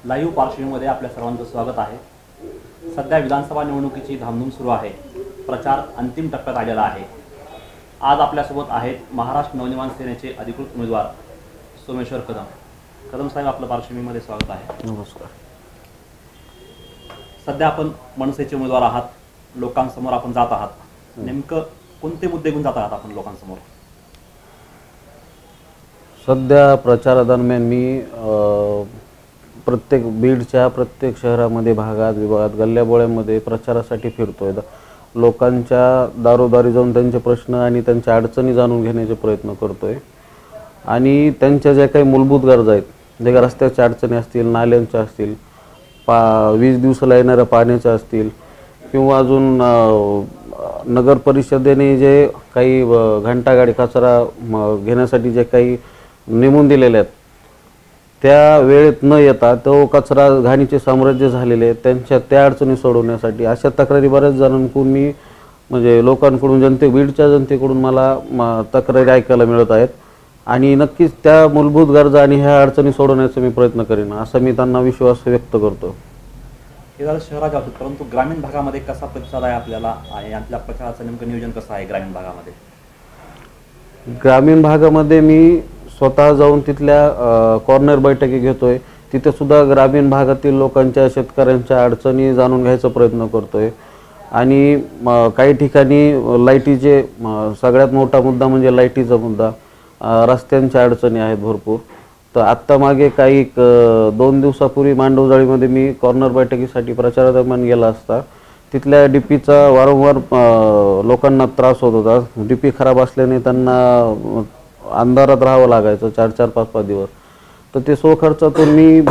Live पार्श्वभूमीमध्ये आपल्या सर्वांचं स्वागत आहे। सध्या विधानसभा निवडणुकीची धामधूम सुरू आहे। प्रचार अंतिम टप्प्यात आलेला आहे। आज आपल्यासोबत आहेत महाराष्ट्र नवनिर्माण सेनेचे अधिकृत उमेदवार सोमेश्वर कदम। कदम साहेब, आपलं पार्श्वभूमीमध्ये स्वागत आहे। नमस्कार। सध्या आपण मनसेचे उमेदवार आहात, लोकांसमोर आपण जात आहात। नेमकं कोणते मुद्दे घेऊन जात आहात आपण लोकांसमोर? सध्या प्रचारादरम्यान मी प्रत्येक बीडच्या प्रत्येक शहरामध्ये, भागात, विभागात, गल्ल्याबोळ्यामध्ये प्रचारासाठी फिरतोय। लोकांच्या दारोदारी जाऊन त्यांचे प्रश्न आणि त्यांच्या अडचणी जाणून घेण्याचे प्रयत्न करतोय आणि त्यांच्या ज्या काही मूलभूत गरजा आहेत, जे रस्त्याच्या अडचणी असतील, नाल्यांच्या असतील, 20 दिवसाला येणाऱ्या पाण्याच्या असतील, किंवा अजून नगर परिषदेने जे काही घंटागाडी कचरा घेण्यासाठी जे काही नेमून दिलेले आहेत, त्या वेळेत न येता तो कचरा घाणीचे साम्राज्य झालेले आहेत, त्यांच्या त्या अडचणी सोडवण्यासाठी अशा तक्रारी बऱ्याच जणांकडून मी म्हणजे लोकांकडून, बीडच्या जनतेकडून मला तक्रारी ऐकायला मिळत आहेत आणि नक्कीच त्या मूलभूत गरजा आणि ह्या अडचणी सोडवण्याचा मी प्रयत्न करेन, असा मी त्यांना विश्वास व्यक्त करतो। हे झालं शहराच्या बाबतीत, परंतु ग्रामीण भागामध्ये कसा प्रतिसाद आहे आपल्याला आणि आपल्या प्रचाराचं नेमकं नियोजन कसं आहे ग्रामीण भागामध्ये? ग्रामीण भागामध्ये मी स्वतः जाऊन तिथल्या कॉर्नर बैठकी घेतोय। तिथे सुद्धा ग्रामीण भागातील लोकांच्या, शेतकऱ्यांच्या अडचणी जाणून घ्यायचा प्रयत्न करतोय आणि काही ठिकाणी लाईटीचे सगळ्यात मोठा मुद्दा म्हणजे लाईटीचा मुद्दा, रस्त्यांच्या अडचणी आहेत भरपूर। तर आत्ता मागे काही 2 दिवसापूर्वी मांडवजाळीमध्ये मी कॉर्नर बैठकीसाठी प्रचारादरम्यान गेला असता तिथल्या डीपीचा वारंवार लोकांना त्रास होत होता। डीपी खराब असल्याने त्यांना अंधारात राहावं लागायचं 4-4, 5-5 दिवस। तर ते स्वखर्चातून मी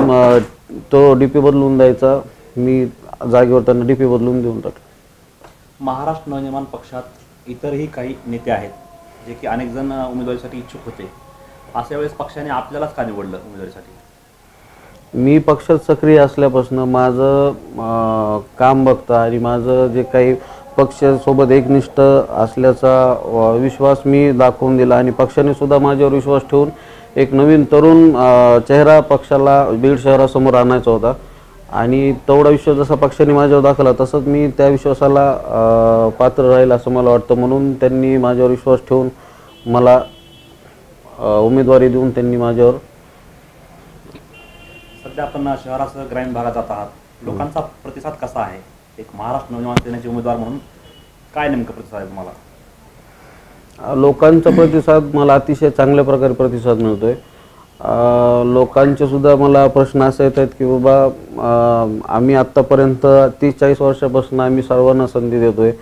तो डीपी बदलून द्यायचा, मी जागेवर त्यांना डीपी बदलून देऊन टाकला। महाराष्ट्र नवनिर्माण पक्षात इतरही काही नेते आहेत जे की अनेक जण उमेदवारीसाठी इच्छुक होते। अशा वेळेस पक्षाने आपल्यालाच का निवडलं उमेदवारीसाठी? मी पक्षात सक्रिय असल्यापासून माझं काम बघता आणि माझं जे काही पक्षासोबत एकनिष्ठ असल्याचा विश्वास मी दाखवून दिला आणि पक्षाने सुद्धा माझ्यावर विश्वास ठेवून एक नवीन तरुण चेहरा पक्षाला बीड शहरासमोर आणायचा होता आणि तेवढा विश्वास जसा पक्षाने माझ्यावर दाखवला तसंच मी त्या विश्वासाला पात्र राहील असं मला वाटतं। म्हणून त्यांनी माझ्यावर विश्वास ठेवून मला उमेदवारी देऊन त्यांनी माझ्यावर। सध्या आपण शहरासह ग्रामीण भागात जात आहात, लोकांचा प्रतिसाद कसा आहे? एक महाराष्ट्र नवनिर्माण सेनेचे उमेदवार म्हणून काय नेमकं प्रतिसाद आहे तुम्हाला? लोकांचा प्रतिसाद मला अतिशय चांगल्या प्रकारे प्रतिसाद मिळतोय। लोकांचे सुद्धा मला प्रश्न असे येतात की बाबा आम्ही आत्तापर्यंत 30-40 वर्षापासून आम्ही सर्वांना संधी देतोय,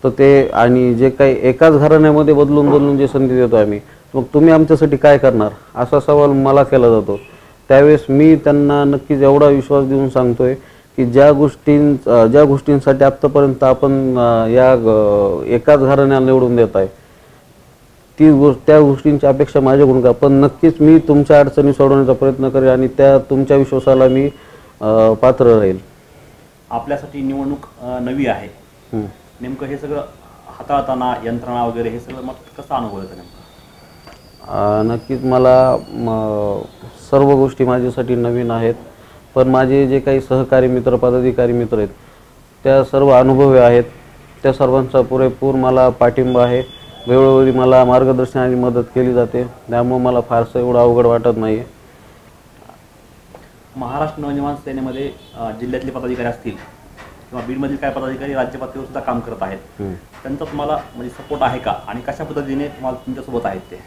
तर ते आणि जे काही एकाच घराण्यामध्ये बदलून जे संधी देतो आम्ही, मग तुम्ही आमच्यासाठी काय करणार, असा सवाल मला केला जातो। त्यावेळेस मी त्यांना नक्कीच एवढा विश्वास देऊन सांगतोय की ज्या गोष्टींसाठी आत्तापर्यंत आपण या एकाच घराण्याला निवडून देत आहे त्या गोष्टींची अपेक्षा माझ्याकडून का, पण नक्कीच मी तुमच्या अडचणी सोडवण्याचा प्रयत्न करेन आणि त्या तुमच्या विश्वासाला मी पात्र राहील। आपल्यासाठी निवडणूक नवी आहे, नेमकं हे सगळं हाताळताना यंत्रणा वगैरे हे सगळं मग कसा अनुभव येतो नेमका? नक्कीच मला सर्व गोष्टी माझ्यासाठी नवीन आहेत, पण माझे जे काही सहकारी मित्र, पदाधिकारी मित्र आहेत त्या सर्व अनुभवी आहेत। त्या सर्वांचा पुरेपूर मला पाठिंबा आहे। वेळोवेळी मला मार्गदर्शन आणि मदत केली जाते, त्यामुळे मला फारसं एवढं अवघड वाटत नाही। महाराष्ट्र नवनिर्माण सेनेमध्ये जिल्ह्यातले पदाधिकारी असतील किंवा बीडमधील काही पदाधिकारी राज्य पातळीवर सुद्धा काम करत आहेत, त्यांचा तुम्हाला म्हणजे सपोर्ट आहे का आणि कशा पद्धतीने तुम्हाला तुमच्यासोबत आहेत ते?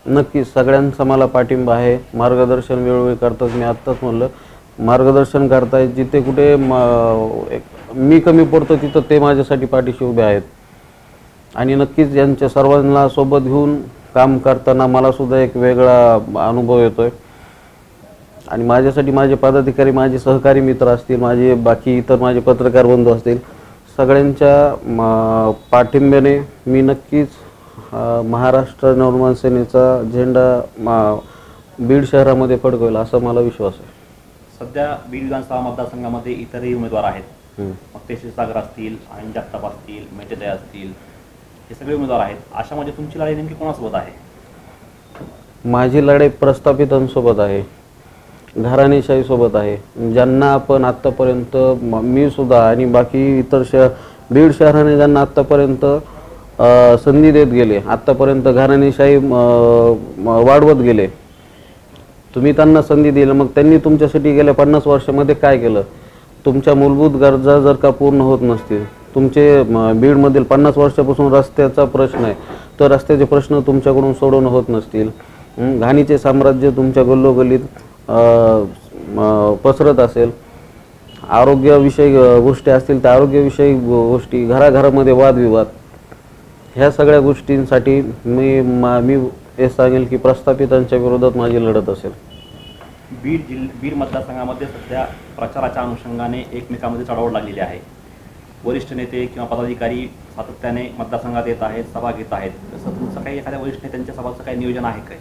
नक्कीच सगळ्यांचा मला पाठिंबा आहे। मार्गदर्शन वेळोवेळी करतात, मी आत्ताच म्हणलं मार्गदर्शन करतायत। जिथे कुठे मी कमी पडतो तिथं ते माझ्यासाठी पाठीशी उभे आहेत आणि नक्कीच यांच्या सर्वांना सोबत घेऊन काम करताना मला सुद्धा एक वेगळा अनुभव येतोय आणि माझ्यासाठी माझे पदाधिकारी, माझे सहकारी मित्र असतील, माझे बाकी इतर माझे पत्रकार बंधू असतील, सगळ्यांच्या पाठिंब्याने मी नक्कीच महाराष्ट्र नवनिर्माण सेनेचा झेंडा बीड शहरामध्ये फडकवेल असा मला विश्वास आहे। सध्या बीड विधानसभा मतदारसंघामध्ये इतरही उमेदवार आहेत, मग ते क्षीरसागर असतील, अनिल जगताप असतील, मेटेताई असतील, हे सगळे उमेदवार आहेत। अशामध्ये तुमची लढाई नेमकी कोणासोबत आहे? माझी लढाई प्रस्थापितांसोबत आहे। घराणेशाहीसोबत आहे. ज्यांना आपण आत्तापर्यंत मी सुद्धा आणि बाकी इतर बीड शहराने ज्यांना आत्तापर्यंत संधी देत गेले, आत्तापर्यंत घराणेशाही वाढवत गेले, तुम्ही त्यांना संधी दिली, मग त्यांनी तुमच्यासाठी गेल्या 50 वर्षामध्ये काय केलं? तुमच्या मूलभूत गरजा जर का पूर्ण होत नसतील, तुमचे बीडमधील 50 वर्षापासून रस्त्याचा प्रश्न आहे, तर रस्त्याचे प्रश्न तुमच्याकडून सोडवणं होत नसतील, घाणीचे साम्राज्य तुमच्या गल्लोगल्लीत पसरत असेल, आरोग्यविषयी गोष्टी असतील तर आरोग्यविषयी गोष्टी, घराघरामध्ये वादविवाद, ह्या सगळ्या गोष्टींसाठी मी हे सांगेल की प्रस्थापितांच्या विरोधात माझी लढत असेल. बीड मतदारसंघामध्ये सध्या प्रचाराच्या अनुषंगाने एकमेकांमध्ये चढाओढ लागलेली आहे. वरिष्ठ नेते किंवा पदाधिकारी सातत्याने मतदारसंघात येत आहेत, सभा घेत आहेत. तसं तुमचं काही एखाद्या वरिष्ठ नेत्यांच्या सभाचं काही नियोजन आहे काय?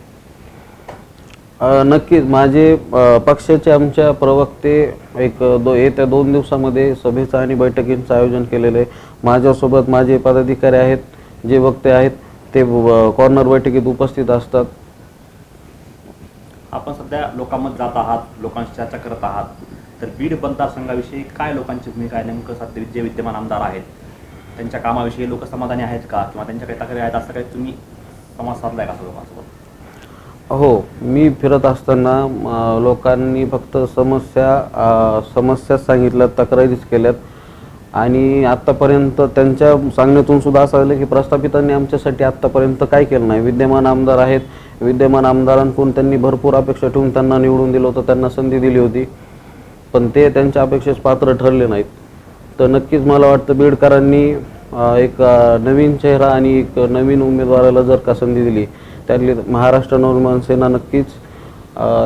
नक्कीच. माझे पक्षाचे आमच्या प्रवक्ते येत्या 2 दिवसामध्ये सभेचं आणि बैठकींचं आयोजन केलेलं आहे. माझ्यासोबत माझे पदाधिकारी आहेत, जे वक्ते आहेत ते कॉर्नर बैठकीत उपस्थित असतात. आपण सध्या लोकांमध्ये जात आहात, लोकांशी चर्चा करत आहात, तर बीड मतदारसंघाविषयी काय लोकांची भूमिका आहे? नेमकं सध्या जे विद्यमान आमदार आहेत त्यांच्या कामाविषयी लोक समाधानी आहेत का, किंवा त्यांच्या काही तक्रारी आहेत, असं काही तुम्ही संवाद साधलाय का लोकांसोबत? हो, मी फिरत असताना लोकांनी फक्त समस्या सांगितल्या, तक्रारीच केल्यात. आणि आत्तापर्यंत त्यांच्या सांगण्यातून सुद्धा असं आलं की प्रस्थापितांनी आमच्यासाठी आत्तापर्यंत काय केलं नाही. विद्यमान आमदार आहेत, विद्यमान आमदारांकडून त्यांनी भरपूर अपेक्षा ठेवून त्यांना निवडून दिलं होतं, त्यांना संधी दिली होती, पण ते त्यांच्या अपेक्षेस पात्र ठरले नाहीत. तर नक्कीच मला वाटतं बीडकरांनी एक नवीन चेहरा आणि एक नवीन उमेदवाराला जर का संधी दिली, त्यातली महाराष्ट्र नवनिर्माण सेना नक्कीच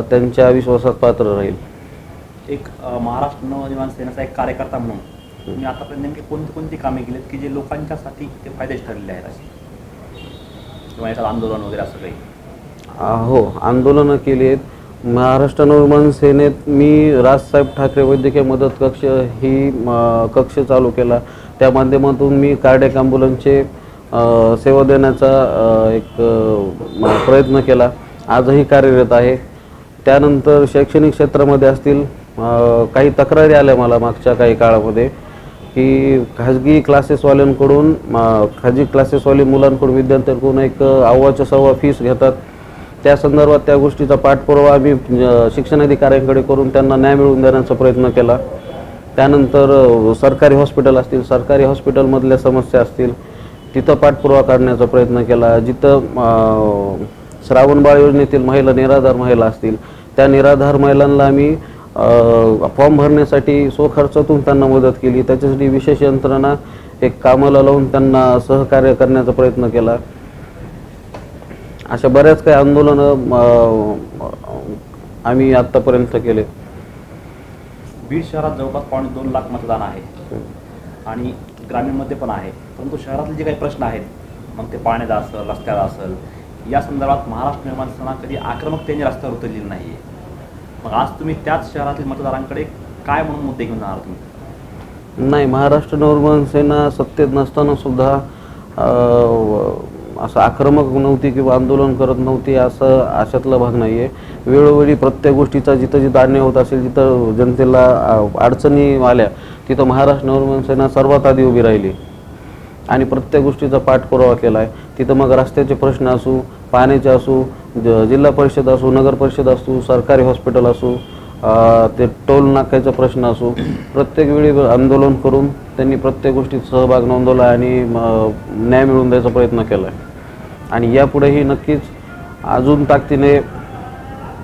त्यांच्या विश्वासात पात्र राहील. एक महाराष्ट्र नवनिर्माण सेनेचा एक कार्यकर्ता म्हणून तुम्ही आतापर्यंत नेमकी कोणती कामे केलीत की जे लोकांच्यासाठी ते फायदेशीर ठरलेले आहेत अशी, किंवा एखादं आंदोलन वगैरे असं काही? हो, आंदोलनं केली आहेत. महाराष्ट्र नवनिर्माण सेनेत मी राजसाहेब ठाकरे वैद्यकीय मदत कक्ष ही कक्ष चालू केला. त्या माध्यमातून मी कार्डियक ॲम्ब्युलन्सचे सेवा देण्याचा एक प्रयत्न केला, आजही कार्यरत आहे. त्यानंतर शैक्षणिक क्षेत्रामध्ये असतील काही तक्रारी आल्या मला मागच्या काही काळामध्ये की खाजगी क्लासेसवाले मुलांकडून, विद्यार्थ्यांकडून एक अव्वाच्या सव्वा फीस घेतात. त्या संदर्भात त्या गोष्टीचा पाठपुरावा आम्ही शिक्षणाधिकाऱ्यांकडे करून त्यांना न्याय मिळवून देण्याचा प्रयत्न केला. त्यानंतर सरकारी हॉस्पिटल असतील, सरकारी हॉस्पिटलमधल्या समस्या असतील, तिथं पाठपुरावा काढण्याचा प्रयत्न केला. जिथं श्रावणबाळ योजनेतील महिला, निराधार महिला असतील, त्या निराधार महिलांना आम्ही फॉर्म भरण्यासाठी स्वखर्चातून त्यांना मदत केली. त्याच्यासाठी विशेष यंत्रणा एक कामाला लावून त्यांना सहकार्य करण्याचा प्रयत्न केला. अशा बऱ्याच काही आंदोलनं आम्ही आत्तापर्यंत केले. बीड शहरात जवळपास 2.5 लाख मतदान आहे आणि ग्रामीणमध्ये पण आहे, परंतु शहरातले जे काही प्रश्न आहेत, मग ते पाण्याचा असेल, रस्त्याचा असेल, या संदर्भात महाराष्ट्र निर्माण सेना कधी आक्रमकतेने रस्त्यावर उतरलेली नाही आहे. मग आज तुम्ही त्याच शहरातील मतदारांकडे काय म्हणून मुद्दे घेऊन जाणार तुम्ही? नाही, महाराष्ट्र नवनिर्माण सेना सत्तेत नसताना सुद्धा असं आक्रमक नव्हती किंवा आंदोलन करत नव्हती, असं अशातला भाग नाही आहे. वेळोवेळी प्रत्येक गोष्टीचा जिथं अन्याय होत असेल, जिथं जनतेला अडचणी आल्या, तिथं महाराष्ट्र नवनिर्माण सेना सर्वात आधी उभी राहिली आणि प्रत्येक गोष्टीचा पाठपुरावा केला आहे. तिथं मग रस्त्याचे प्रश्न असू, पाण्याचे असू, जिल्हा परिषद असू, नगर परिषद असू, सरकारी हॉस्पिटल असू, ते टोल नाक्याचा प्रश्न असू, प्रत्येक वेळी आंदोलन करून त्यांनी प्रत्येक गोष्टीत सहभाग नोंदवला आणि न्याय मिळवून द्यायचा प्रयत्न केला आहे. आणि यापुढेही नक्कीच अजून ताकदीने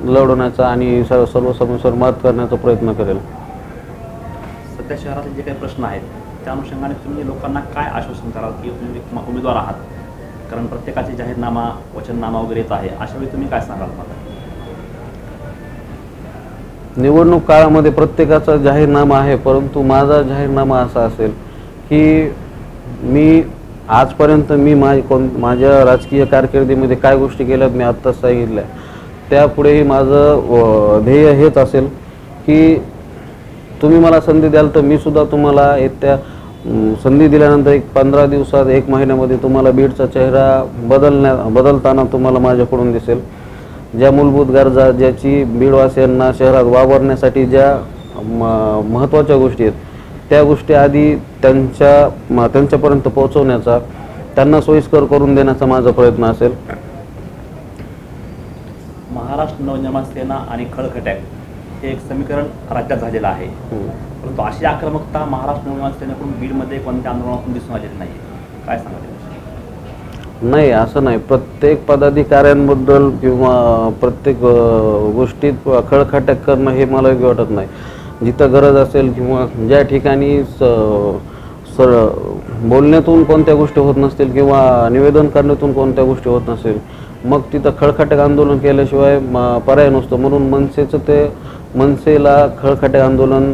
लढवण्याचा आणि सर्व समस्यांवर मात करण्याचा प्रयत्न करेल. सध्या शहरातील जे काही प्रश्न आहेत त्या अनुषंगाने तुम्ही लोकांना काय आश्वासन कराल की तुम्ही उमेदवार आहात, कारण प्रत्येकाचे जाहीरनामा, वचननामा वगैरे येत आहे, अशा वेळी तुम्ही काय सांगाल? मला निवडणूक काळामध्ये प्रत्येकाचा जाहीरनामा आहे, परंतु माझा जाहीरनामा असा असेल की मी आजपर्यंत माझ्या राजकीय कारकिर्दीमध्ये काय गोष्टी केल्यात मी आत्ताच सांगितल्या. त्यापुढेही माझं ध्येय हेच असेल की तुम्ही मला संधी द्याल तर मी सुद्धा तुम्हाला संधी दिल्यानंतर एक 15 दिवसात, 1 महिन्यामध्ये तुम्हाला बीडचा चेहरा बदलताना तुम्हाला माझ्याकडून दिसेल. ज्या मूलभूत गरजा, ज्याची बीडवासियांना शहरात वावरण्यासाठी ज्या महत्त्वाच्या गोष्टी आहेत, त्या गोष्टी आधी त्यांच्यापर्यंत पोहोचवण्याचा, त्यांना सोयीस्कर करून देण्याचा माझा प्रयत्न असेल. महाराष्ट्र नवनिर्माण सेना आणि खळखट्याक हे एक समीकरण राज्यात झालेलं आहे, परंतु अशी आक्रमकता महाराष्ट्र नवनिर्माण सेनेकडून बीडमध्ये कोणत्या आंदोलनातून दिसून आलेली नाही. काय सांगाल? नाही, असं नाही. प्रत्येक पदाधिकाऱ्यांबद्दल किंवा प्रत्येक गोष्टीत खळखट्याक करणं हे मला योग्य वाटत नाही. जिथं गरज असेल किंवा ज्या ठिकाणी बोलण्यातून कोणत्या गोष्टी होत नसतील किंवा निवेदन करण्यातून कोणत्या गोष्टी होत नसेल, मग तिथं खळखट्याक आंदोलन केल्याशिवाय पर्याय नसतो. म्हणून मनसेला खळखट्याक आंदोलन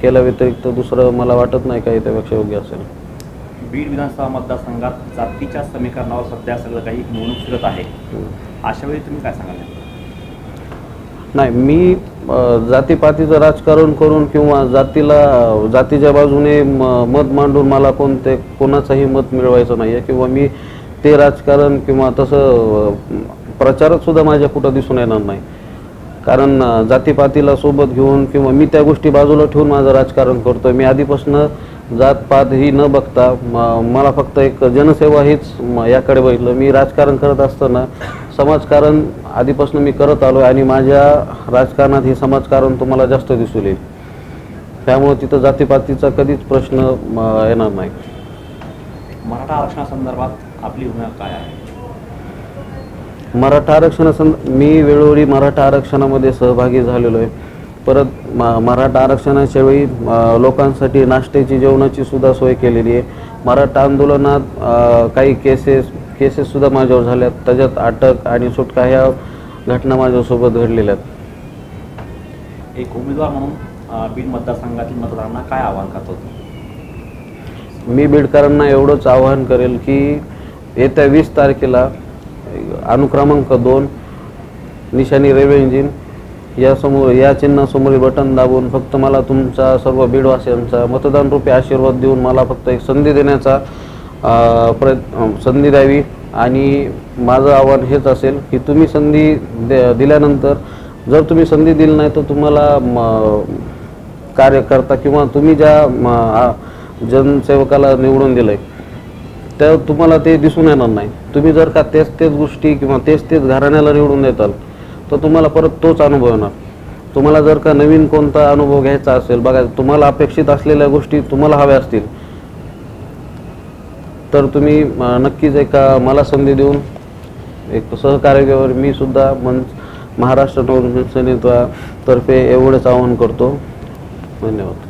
केल्या व्यतिरिक्त दुसरं मला वाटत नाही काही त्यापेक्षा योग्य असेल. बीड विधानसभा मतदारसंघात जातीच्या समीकरणावर सध्या सगळं काही निवडणूक फिरत आहे, अशावेळी तुम्ही काय सांगाल? नाही, मी जातीपातीचं राजकारण करून किंवा जातीच्या बाजूने मत मांडून मला कोणाचंही मत मिळवायचं नाही आहे किंवा मी ते राजकारण किंवा तसं प्रचारात सुद्धा माझ्या कुठं दिसून येणार नाही. कारण जातीपातीला सोबत घेऊन किंवा मी त्या गोष्टी बाजूला ठेवून माझं राजकारण करतो. मी आधीपासून जातपात ही न बघता मला फक्त एक जनसेवा हीच याकडे बघितलं. मी राजकारण करत असताना समाजकारण आधीपासून मी करत आलो आणि माझ्या राजकारणात हे समाजकारण तुम्हाला जास्त दिसून येईल. त्यामुळे तिथं जातीपातीचा कधीच प्रश्न येणार नाही. मराठा आरक्षणासंदर्भात आपली भूमिका काय आहे? मी वेळोवेळी मराठा आरक्षणामध्ये सहभागी झालेलो आहे. परत मराठा आरक्षणाच्या वेळी लोकांसाठी नाश्त्याची, जेवणाची सुद्धा सोय केलेली आहे. मराठा आंदोलनात काही केसेस सुद्धा माझ्यावर झाल्यात. त्याच्यात अटक आणि सुटका ह्या घटना माझ्यासोबत घडलेल्या आहेत. एक उमेदवार म्हणून बीड मतदारसंघातील मतदारांना काय आवाहन करतो? मी बीडकरांना एवढंच आवाहन करेल की येत्या 20 तारखेला अनुक्रमांक 2 निशाणी रेल्वे इंजिन या चिन्हासमोरील बटन दाबून फक्त मला तुमचा सर्व बीडवासियांचा मतदान रूपी आशीर्वाद देऊन मला फक्त एक संधी देण्याचा संधी द्यावी. आणि माझं आव्हान हेच असेल की तुम्ही संधी दिल्यानंतर जर तुम्ही संधी दिली नाही तर तुम्हाला कार्यकर्ता किंवा तुम्ही ज्या जनसेवकाला निवडून दिलंय तर तुम्हाला ते दिसून येणार नाही. तुम्ही जर का तेच गोष्टी किंवा तेच घराण्याला निवडून देताल तर तुम्हाला परत तोच अनुभव येणार. तुम्हाला जर का नवीन कोणता अनुभव घ्यायचा असेल, बघा तुम्हाला अपेक्षित असलेल्या गोष्टी तुम्हाला हव्या असतील तर तुम्ही नक्कीच मला संधी देऊन एक सहकार्यावर मी सुद्धा महाराष्ट्र नवनिर्माण सेनेतर्फे एवढंच आवाहन करतो. धन्यवाद.